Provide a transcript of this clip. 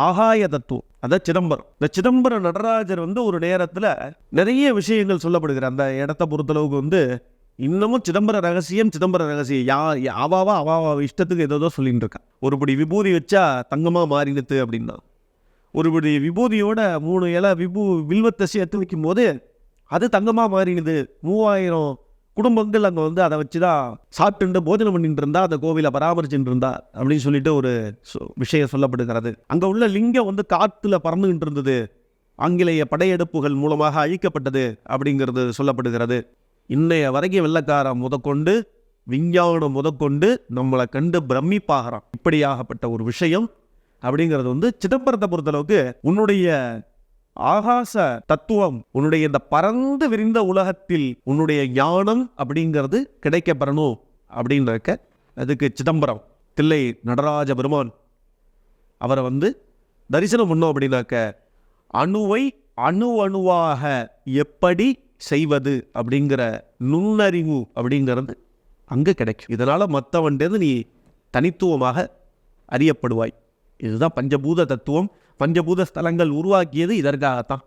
ஆகாய தத்துவம், அதான் சிதம்பரம். இந்த சிதம்பரம் நடராஜர் ஒரு நேரத்தில் நிறைய விஷயங்கள் சொல்லப்படுகிற அந்த இடத்த பொறுத்தளவுக்கு இன்னமும் சிதம்பர ரகசியம் அவாவா இஷ்டத்துக்கு ஏதோ சொல்லிட்டு இருக்கான். ஒருபடி விபூதி வச்சா தங்கமா மாறினது அப்படின்னா, ஒருபடி விபூதியோட 3 இலை வில்வத்தை சேர்த்து வைக்கும் போது அது தங்கமா மாறினது. 3000 குடும்பங்கள் அங்கே அதை வச்சுதான் சாப்பிட்டு போஜனம் பண்ணிட்டு இருந்தா, அந்த கோவிலை பராமரிச்சுட்டு இருந்தா அப்படின்னு சொல்லிட்டு ஒரு விஷயம் சொல்லப்படுகிறது. அங்க உள்ள லிங்கம் காத்துல பறந்துகிட்டு இருந்தது, ஆங்கிலேய படையெடுப்புகள் மூலமாக அழிக்கப்பட்டது அப்படிங்கிறது சொல்லப்படுகிறது. இன்னைய வரைக்கும் வெள்ளக்காரன் முதற்கொண்டு விஞ்ஞானம் முதற்கொண்டு நம்மளை கண்டு பிரமிப்பாகிறான். இப்படியாகப்பட்ட ஒரு விஷயம் அப்படிங்கிறது சிதம்பரத்தை பொறுத்தளவுக்கு உன்னுடைய ஆகாச தத்துவம், உன்னுடைய இந்த பறந்து விரிந்த உலகத்தில் உன்னுடைய ஞானம் அப்படிங்கிறது கிடைக்கப்பெறணும் அப்படின்றக்க அதுக்கு சிதம்பரம் தில்லை நடராஜ பெருமான் அவரை தரிசனம் பண்ணோம் அப்படின்னாக்க அணுவை அணுவாக எப்படி செய்வது அப்படிங்கிற நுண்ணறிவு அப்படிங்கிறது அங்கே கிடைக்கும். இதனால மற்றவன்டேருந்து நீ தனித்துவமாக அறியப்படுவாய். இதுதான் பஞ்சபூத தத்துவம். பஞ்சபூத ஸ்தலங்கள் உருவாக்கியது இதற்காகத்தான்.